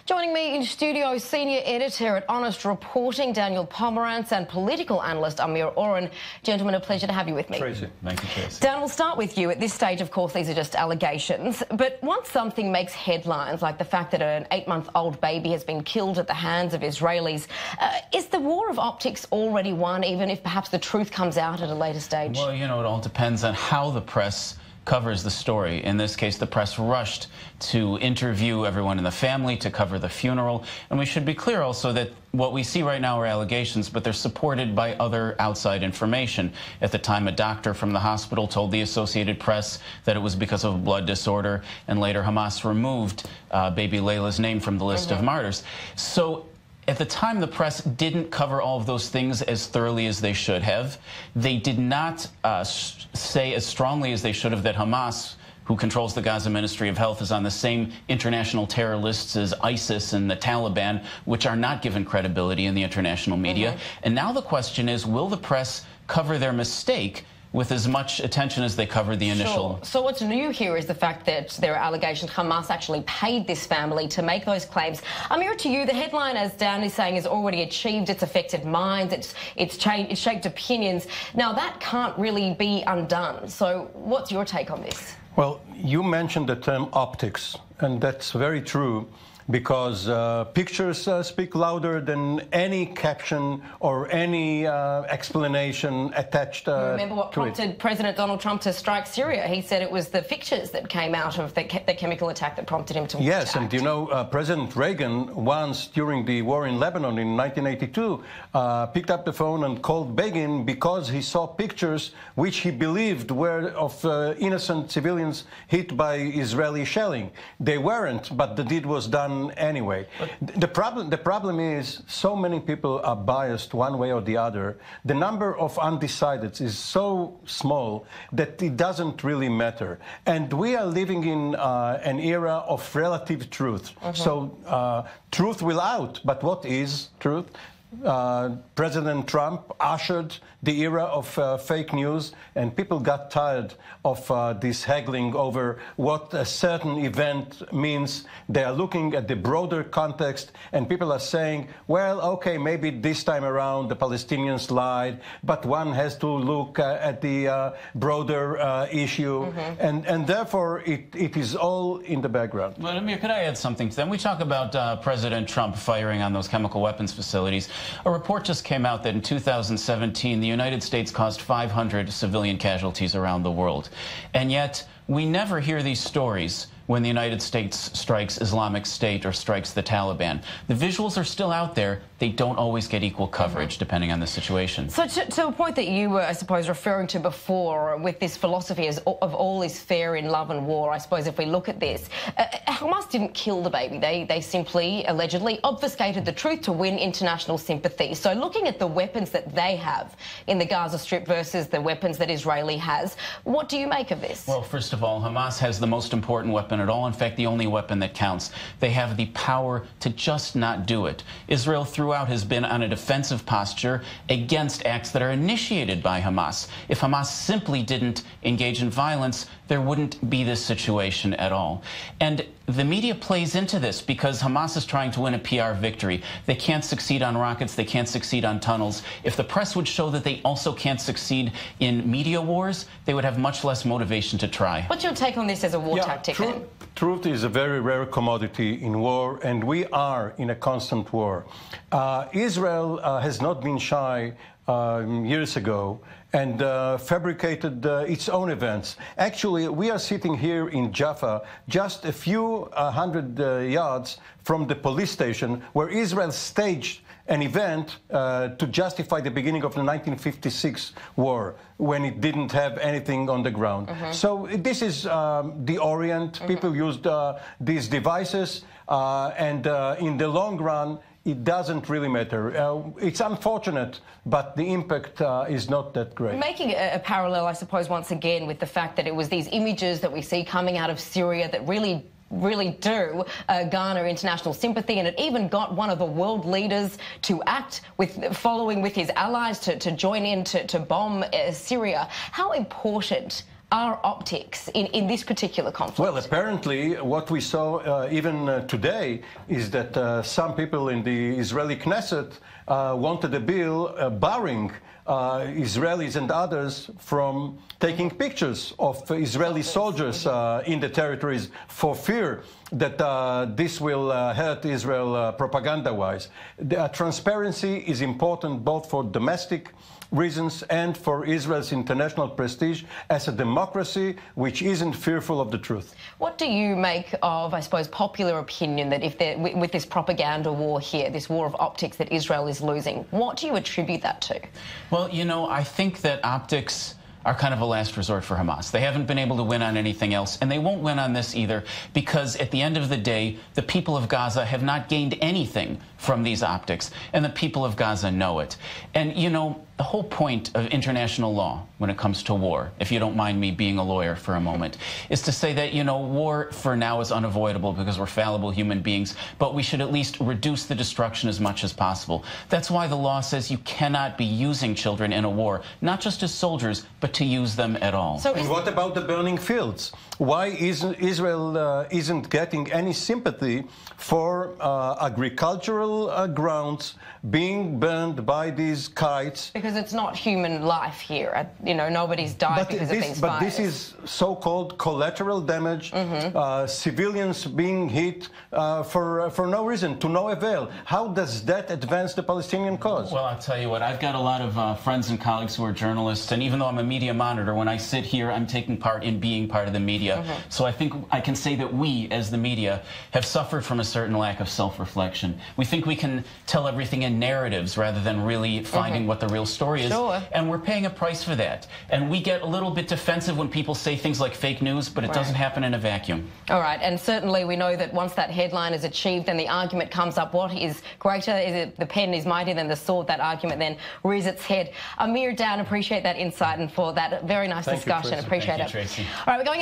Joining me in studio, senior editor at Honest Reporting, Daniel Pomerantz, and political analyst, Amir Oren. Gentlemen, a pleasure to have you with me. Tracy. Thank you, Tracy. Dan, we'll start with you. At this stage, of course, these are just allegations. But once something makes headlines, like the fact that an 8-month-old baby has been killed at the hands of Israelis, is the war of optics already won, even if perhaps the truth comes out at a later stage? Well, you know, it all depends on how the press covers the story. In this case, the press rushed to interview everyone in the family, to cover the funeral. And we should be clear also that what we see right now are allegations, but they're supported by other outside information. At the time, a doctor from the hospital told the Associated Press that it was because of a blood disorder, and later Hamas removed baby Layla's name from the list of martyrs. So at the time, the press didn't cover all of those things as thoroughly as they should have. They did not say as strongly as they should have that Hamas, who controls the Gaza Ministry of Health, is on the same international terror lists as ISIS and the Taliban, which are not given credibility in the international media. And now the question is, will the press cover their mistake with as much attention as they covered the initial? Sure. So what's new here is the fact that there are allegations Hamas actually paid this family to make those claims. Amir, to you, the headline, as Dan is saying, has already achieved, it's affected minds, it's shaped opinions. Now, that can't really be undone. So what's your take on this? Well, you mentioned the term optics, and that's very true, because pictures speak louder than any caption or any explanation attached to it. Remember what prompted President Donald Trump to strike Syria? He said it was the pictures that came out of the chemical attack that prompted him to Yes, act. and you know, President Reagan once, during the war in Lebanon in 1982, picked up the phone and called Begin because he saw pictures which he believed were of innocent civilians hit by Israeli shelling. They weren't, but the deed was done anyway. The problem is so many people are biased one way or the other. The number of undecideds is so small that it doesn't really matter. And we are living in an era of relative truth. So truth will out. But what is truth? President Trump ushered the era of fake news, and people got tired of this haggling over what a certain event means. They are looking at the broader context, and people are saying, well, okay, maybe this time around the Palestinians lied, but one has to look at the broader issue, and therefore it is all in the background. But Amir, could I add something to that? We talk about President Trump firing on those chemical weapons facilities. A report just came out that in 2017, the United States caused 500 civilian casualties around the world. And yet, we never hear these stories when the United States strikes Islamic State or strikes the Taliban. The visuals are still out there. They don't always get equal coverage, depending on the situation. So to a point that you were, I suppose, referring to before with this philosophy of all is fair in love and war, I suppose if we look at this, Hamas didn't kill the baby. They simply, allegedly, obfuscated the truth to win international sympathy. So looking at the weapons that they have in the Gaza Strip versus the weapons that Israeli has, what do you make of this? Well, first of all, Hamas has the most important weapon at all. In fact, the only weapon that counts. They have the power to just not do it. Israel throughout has been on a defensive posture against acts that are initiated by Hamas. If Hamas simply didn't engage in violence, there wouldn't be this situation at all. And the media plays into this because Hamas is trying to win a PR victory. They can't succeed on rockets. They can't succeed on tunnels. If the press would show that they also can't succeed in media wars, they would have much less motivation to try. What's your take on this as a war tactic then? Truth is a very rare commodity in war, and we are in a constant war. Israel has not been shy years ago and fabricated its own events. Actually, we are sitting here in Jaffa, just a few hundred yards from the police station where Israel staged an event to justify the beginning of the 1956 war, when it didn't have anything on the ground. So this is the Orient. People used these devices, and in the long run, it doesn't really matter. It's unfortunate, but the impact is not that great. Making a parallel, I suppose, once again, with the fact that it was these images that we see coming out of Syria that really do garner international sympathy, and it even got one of the world leaders to act following with his allies to join in to bomb Syria. How important are optics in this particular conflict? Well, apparently what we saw even today is that some people in the Israeli Knesset wanted a bill barring Israelis and others from taking pictures of Israeli soldiers in the territories for fear that this will hurt Israel propaganda-wise. Transparency is important both for domestic reasons and for Israel's international prestige as a democracy which isn't fearful of the truth. What do you make of, I suppose, popular opinion that if with this propaganda war here, this war of optics that Israel is losing, what do you attribute that to? Well, you know, I think that optics are kind of a last resort for Hamas. They haven't been able to win on anything else, and they won't win on this either, because at the end of the day, the people of Gaza have not gained anything from these optics, and the people of Gaza know it. And, you know, the whole point of international law when it comes to war, if you don't mind me being a lawyer for a moment, is to say that, you know, war for now is unavoidable because we're fallible human beings, but we should at least reduce the destruction as much as possible. That's why the law says you cannot be using children in a war, not just as soldiers, but to use them at all. So and what about the burning fields? Why Israel isn't getting any sympathy for agricultural grounds being burned by these kites? Because it's not human life here. You know, nobody's died because of these fires. But this is so-called collateral damage, civilians being hit for no reason, to no avail. How does that advance the Palestinian cause? Well, I'll tell you what, I've got a lot of friends and colleagues who are journalists, and even though I'm a media monitor, when I sit here, I'm taking part in being part of the media. So I think I can say that we, as the media, have suffered from a certain lack of self-reflection. We think we can tell everything in narratives rather than really finding what the real story is. And we're paying a price for that. And we get a little bit defensive when people say things like fake news, but it doesn't happen in a vacuum. All right, and certainly we know that once that headline is achieved, then the argument comes up, what is greater? Is it the pen is mightier than the sword? That argument then rears its head. Amir, Dan, appreciate that insight and for that very nice discussion. Tracy. Appreciate Thank you, it. Tracy. All right, we're going